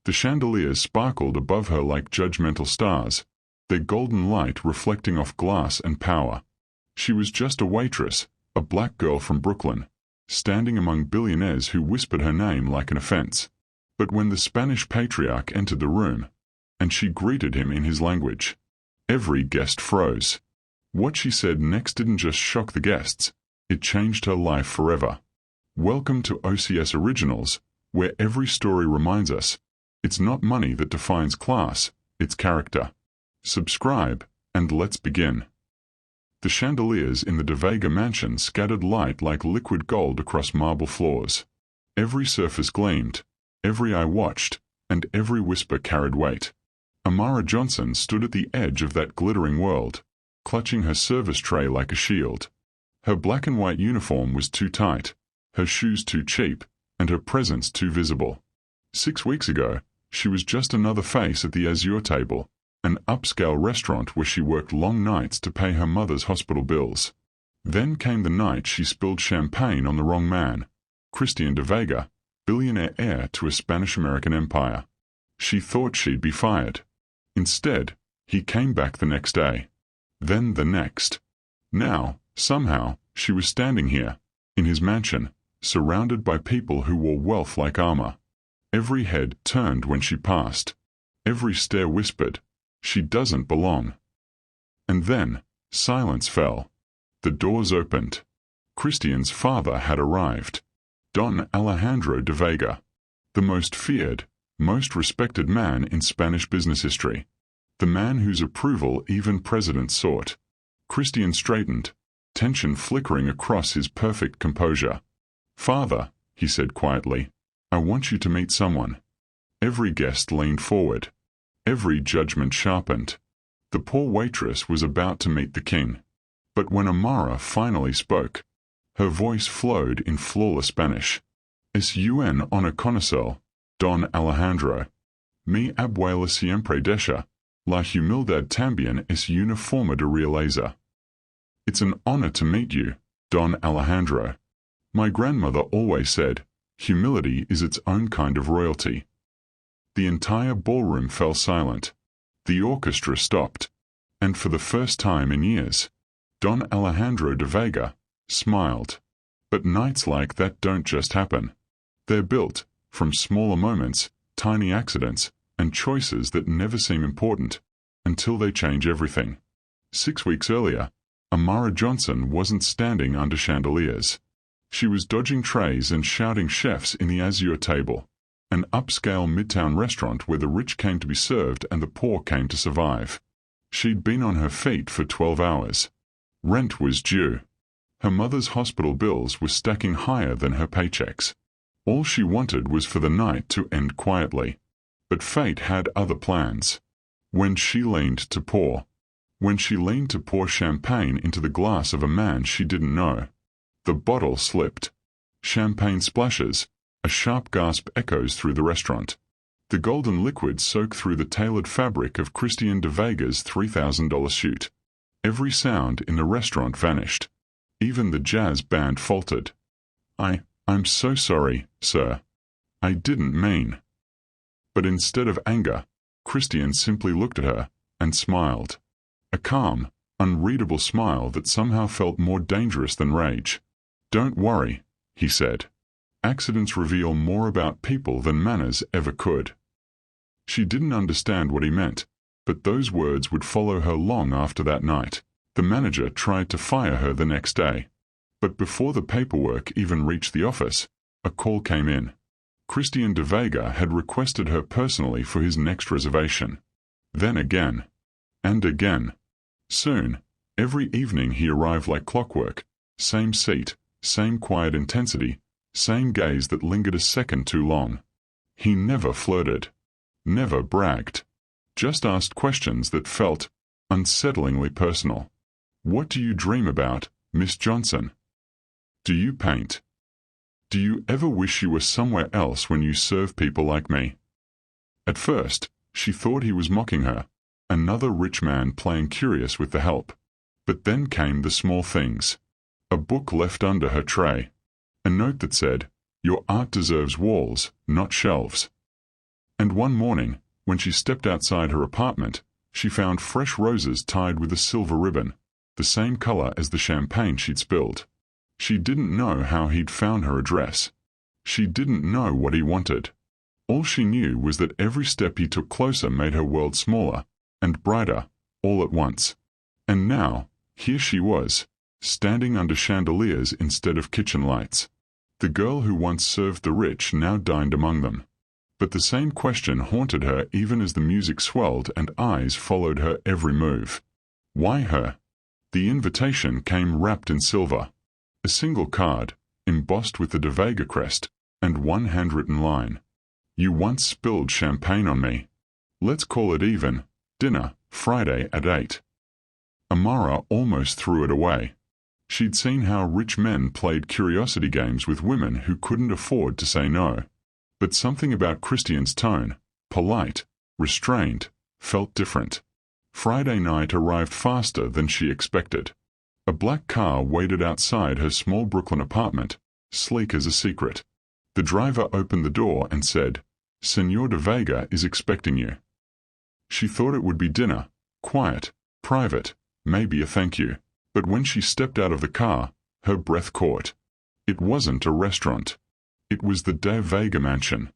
The chandeliers sparkled above her like judgmental stars, their golden light reflecting off glass and power. She was just a waitress, a black girl from Brooklyn, standing among billionaires who whispered her name like an offense. But when the Spanish patriarch entered the room, and she greeted him in his language, every guest froze. What she said next didn't just shock the guests, it changed her life forever. Welcome to OCS Originals, where every story reminds us, it's not money that defines class, it's character. Subscribe, and let's begin. The chandeliers in the De Vega mansion scattered light like liquid gold across marble floors. Every surface gleamed, every eye watched, and every whisper carried weight. Amara Johnson stood at the edge of that glittering world, clutching her service tray like a shield. Her black and white uniform was too tight, her shoes too cheap, and her presence too visible. 6 weeks ago, she was just another face at the Azure table, an upscale restaurant where she worked long nights to pay her mother's hospital bills. Then came the night she spilled champagne on the wrong man, Christian De Vega, billionaire heir to a Spanish-American empire. She thought she'd be fired. Instead, he came back the next day. Then the next. Now, somehow, she was standing here, in his mansion, surrounded by people who wore wealth like armor. Every head turned when she passed. Every stare whispered, "She doesn't belong." And then, silence fell. The doors opened. Christian's father had arrived. Don Alejandro De Vega, the most feared, most respected man in Spanish business history. The man whose approval even presidents sought. Christian straightened, tension flickering across his perfect composure. "Father," he said quietly, "I want you to meet someone." Every guest leaned forward. Every judgment sharpened. The poor waitress was about to meet the king. But when Amara finally spoke, her voice flowed in flawless Spanish. "Es un honor conocer, Don Alejandro. Mi abuela siempre decía, la humildad también es una forma de realeza." "It's an honor to meet you, Don Alejandro. My grandmother always said, humility is its own kind of royalty." The entire ballroom fell silent. The orchestra stopped. And for the first time in years, Don Alejandro De Vega smiled. But nights like that don't just happen. They're built from smaller moments, tiny accidents, and choices that never seem important until they change everything. 6 weeks earlier, Amara Johnson wasn't standing under chandeliers. She was dodging trays and shouting chefs in the Azure table, an upscale midtown restaurant where the rich came to be served and the poor came to survive. She'd been on her feet for 12 hours. Rent was due. Her mother's hospital bills were stacking higher than her paychecks. All she wanted was for the night to end quietly. But fate had other plans. When she leaned to pour champagne into the glass of a man she didn't know, the bottle slipped. Champagne splashes, a sharp gasp echoes through the restaurant. The golden liquid soaked through the tailored fabric of Christian De Vega's $3,000 suit. Every sound in the restaurant vanished. Even the jazz band faltered. I'm so sorry, sir. I didn't mean." But instead of anger, Christian simply looked at her and smiled. A calm, unreadable smile that somehow felt more dangerous than rage. "Don't worry," he said. "Accidents reveal more about people than manners ever could." She didn't understand what he meant, but those words would follow her long after that night. The manager tried to fire her the next day. But before the paperwork even reached the office, a call came in. Christian De Vega had requested her personally for his next reservation. Then again. And again. Soon, every evening he arrived like clockwork. Same seat, same quiet intensity, same gaze that lingered a second too long. He never flirted. Never bragged. Just asked questions that felt unsettlingly personal. "What do you dream about, Miss Johnson? Do you paint? Do you ever wish you were somewhere else when you serve people like me?" At first, she thought he was mocking her, another rich man playing curious with the help. But then came the small things. A book left under her tray. A note that said, "Your art deserves walls, not shelves." And one morning, when she stepped outside her apartment, she found fresh roses tied with a silver ribbon, the same color as the champagne she'd spilled. She didn't know how he'd found her address. She didn't know what he wanted. All she knew was that every step he took closer made her world smaller and brighter, all at once. And now, here she was, standing under chandeliers instead of kitchen lights. The girl who once served the rich now dined among them. But the same question haunted her even as the music swelled and eyes followed her every move. Why her? The invitation came wrapped in silver. A single card, embossed with the De Vega crest, and one handwritten line. You once spilled champagne on me. Let's call it even. Dinner, Friday at 8. Amara almost threw it away. She'd seen how rich men played curiosity games with women who couldn't afford to say no. But something about Christian's tone, polite, restrained, felt different. Friday night arrived faster than she expected. A black car waited outside her small Brooklyn apartment, sleek as a secret. The driver opened the door and said, "Senor De Vega is expecting you." She thought it would be dinner, quiet, private, maybe a thank you. But when she stepped out of the car, her breath caught. It wasn't a restaurant. It was the De Vega mansion.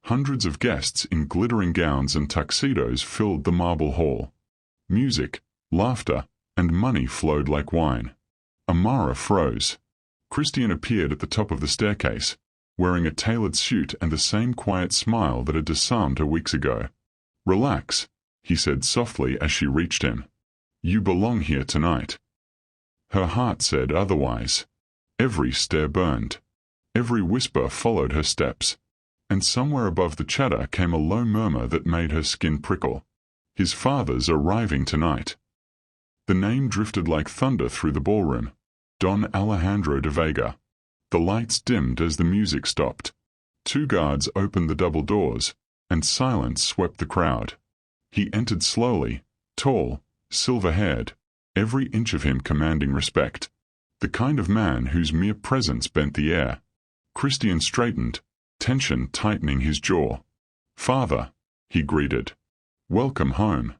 Hundreds of guests in glittering gowns and tuxedos filled the marble hall. Music, laughter, and money flowed like wine. Amara froze. Christian appeared at the top of the staircase, wearing a tailored suit and the same quiet smile that had disarmed her weeks ago. "Relax," he said softly as she reached him. "You belong here tonight." Her heart said otherwise. Every stare burned. Every whisper followed her steps. And somewhere above the chatter came a low murmur that made her skin prickle. "His father's arriving tonight." The name drifted like thunder through the ballroom. Don Alejandro de Vega. The lights dimmed as the music stopped. Two guards opened the double doors, and silence swept the crowd. He entered slowly, tall, silver-haired, every inch of him commanding respect. The kind of man whose mere presence bent the air. Christian straightened, tension tightening his jaw. "Father," he greeted. "Welcome home."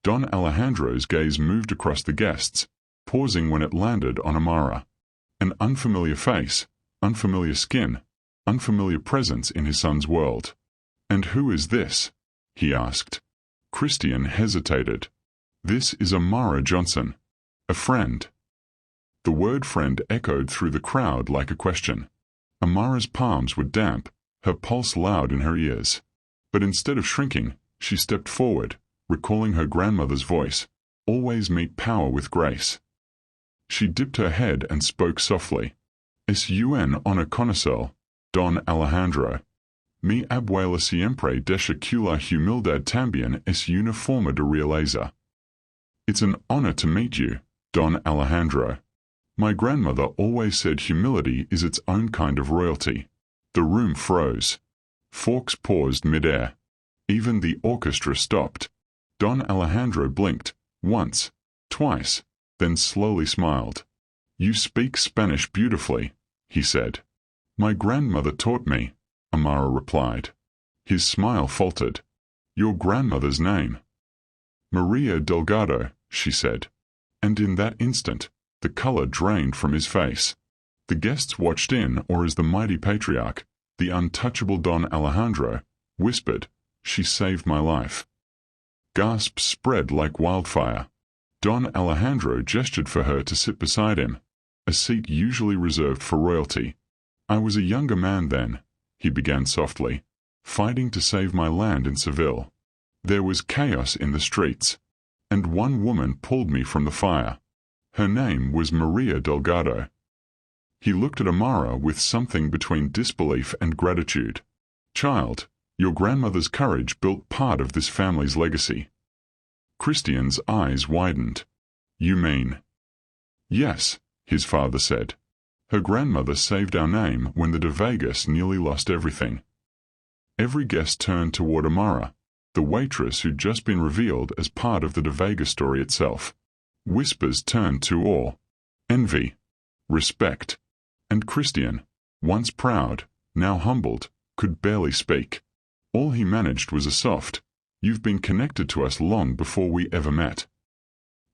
Don Alejandro's gaze moved across the guests, pausing when it landed on Amara. An unfamiliar face, unfamiliar skin, unfamiliar presence in his son's world. "And who is this?" he asked. Christian hesitated. "This is Amara Johnson. A friend." The word friend echoed through the crowd like a question. Amara's palms were damp, her pulse loud in her ears. But instead of shrinking, she stepped forward, recalling her grandmother's voice, "Always meet power with grace." She dipped her head and spoke softly. "Es un honor conocer, Don Alejandro. Mi abuela siempre deja que la humildad también es una forma de realeza." "It's an honor to meet you, Don Alejandro. My grandmother always said humility is its own kind of royalty." The room froze. Forks paused mid-air. Even the orchestra stopped. Don Alejandro blinked, once, twice, then slowly smiled. "You speak Spanish beautifully," he said. "My grandmother taught me," Amara replied. His smile faltered. "Your grandmother's name?" "Maria Delgado," she said. And in that instant, the color drained from his face. The guests watched in, or as the mighty patriarch, the untouchable Don Alejandro, whispered, "She saved my life." Gasps spread like wildfire. Don Alejandro gestured for her to sit beside him, a seat usually reserved for royalty. "I was a younger man then," he began softly, "fighting to save my land in Seville. There was chaos in the streets, and one woman pulled me from the fire. Her name was Maria Delgado." He looked at Amara with something between disbelief and gratitude. "Child, your grandmother's courage built part of this family's legacy." Christian's eyes widened. "You mean?" "Yes," his father said. "Her grandmother saved our name when the De Vegas nearly lost everything." Every guest turned toward Amara, the waitress who'd just been revealed as part of the De Vega story itself. Whispers turned to awe, envy, respect, and Christian, once proud, now humbled, could barely speak. All he managed was a soft, "You've been connected to us long before we ever met."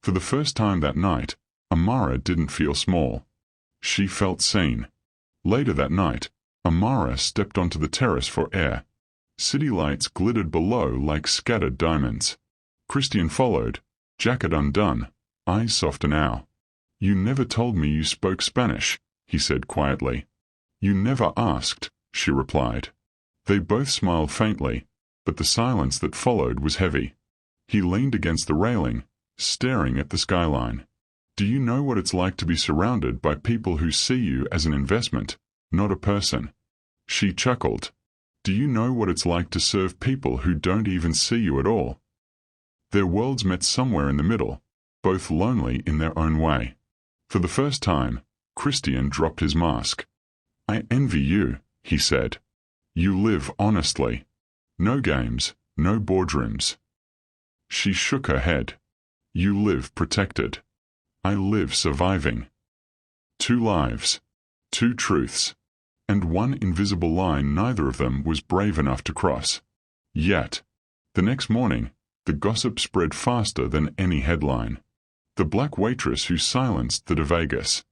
For the first time that night, Amara didn't feel small. She felt seen. Later that night, Amara stepped onto the terrace for air. City lights glittered below like scattered diamonds. Christian followed, jacket undone, eyes soft and owl. "You never told me you spoke Spanish," he said quietly. "You never asked," she replied. They both smiled faintly, but the silence that followed was heavy. He leaned against the railing, staring at the skyline. "Do you know what it's like to be surrounded by people who see you as an investment, not a person?" She chuckled. "Do you know what it's like to serve people who don't even see you at all?" Their worlds met somewhere in the middle, both lonely in their own way. For the first time, Christian dropped his mask. "I envy you," he said. "You live honestly. No games, no boardrooms." She shook her head. "You live protected. I live surviving. 2 lives, 2 truths, and 1 invisible line neither of them was brave enough to cross. Yet, the next morning, the gossip spread faster than any headline. The black waitress who silenced the de Vegas.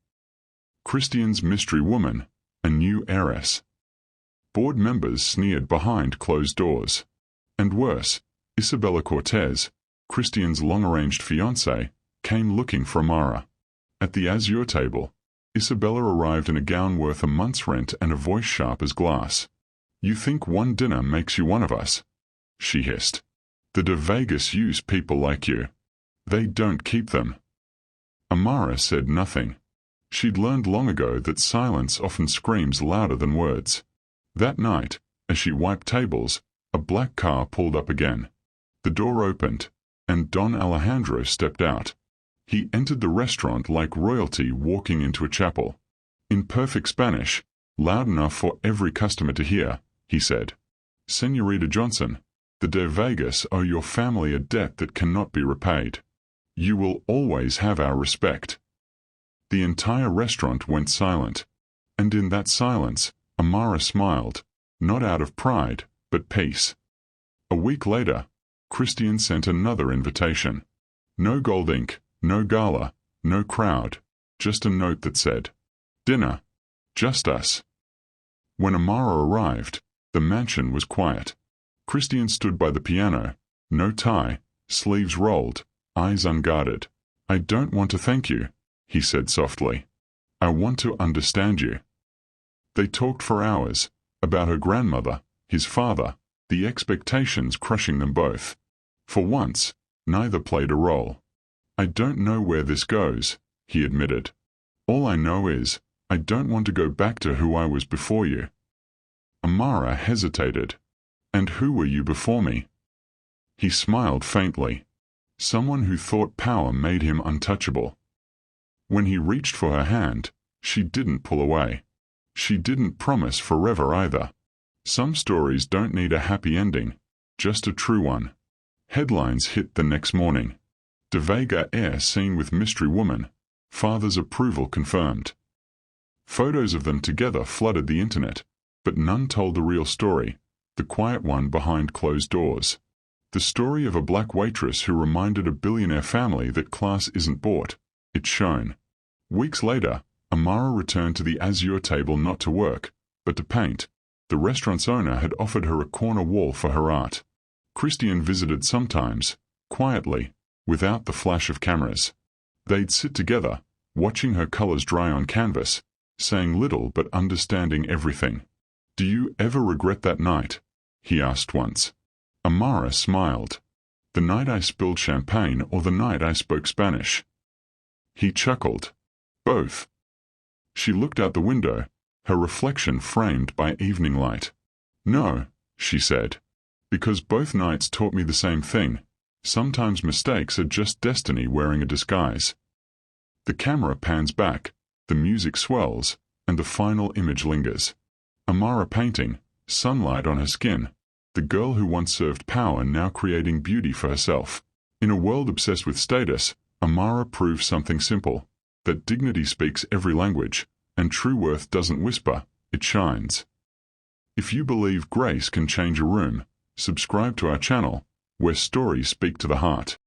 Christian's mystery woman, a new heiress. Board members sneered behind closed doors. And worse, Isabella Cortez, Christian's long-arranged fiancée, came looking for Amara. At the azure table, Isabella arrived in a gown worth a month's rent and a voice sharp as glass. "You think one dinner makes you one of us?" she hissed. "The de Vegas use people like you. They don't keep them." Amara said nothing. She'd learned long ago that silence often screams louder than words. That night, as she wiped tables, a black car pulled up again. The door opened, and Don Alejandro stepped out. He entered the restaurant like royalty walking into a chapel. In perfect Spanish, loud enough for every customer to hear, he said, "Señorita Johnson, the de Vegas owe your family a debt that cannot be repaid. You will always have our respect." The entire restaurant went silent, and in that silence, Amara smiled, not out of pride, but peace. A week later, Christian sent another invitation. No gold ink, no gala, no crowd, just a note that said, "Dinner. Just us." When Amara arrived, the mansion was quiet. Christian stood by the piano, no tie, sleeves rolled, eyes unguarded. "I don't want to thank you," he said softly. "I want to understand you." They talked for hours, about her grandmother, his father, the expectations crushing them both. For once, neither played a role. "I don't know where this goes," he admitted. "All I know is, I don't want to go back to who I was before you." Amara hesitated. "And who were you before me?" He smiled faintly. Someone who thought power made him untouchable. When he reached for her hand, she didn't pull away. She didn't promise forever either. Some stories don't need a happy ending, just a true one. Headlines hit the next morning. De Vega heir seen with mystery woman. Father's approval confirmed. Photos of them together flooded the internet, but none told the real story, the quiet one behind closed doors. The story of a black waitress who reminded a billionaire family that class isn't bought, it's shown. Weeks later, Amara returned to the azure table not to work, but to paint. The restaurant's owner had offered her a corner wall for her art. Christian visited sometimes, quietly, without the flash of cameras. They'd sit together, watching her colors dry on canvas, saying little but understanding everything. "Do you ever regret that night?" he asked once. Amara smiled. "The night I spilled champagne or the night I spoke Spanish?" He chuckled. "Both." She looked out the window, her reflection framed by evening light. "No," she said, "because both nights taught me the same thing. Sometimes mistakes are just destiny wearing a disguise." The camera pans back, the music swells, and the final image lingers. Amara painting, sunlight on her skin, the girl who once served power now creating beauty for herself. In a world obsessed with status, Amara proves something simple, that dignity speaks every language, and true worth doesn't whisper, it shines. If you believe grace can change a room, Subscribe to our channel, where stories speak to the heart.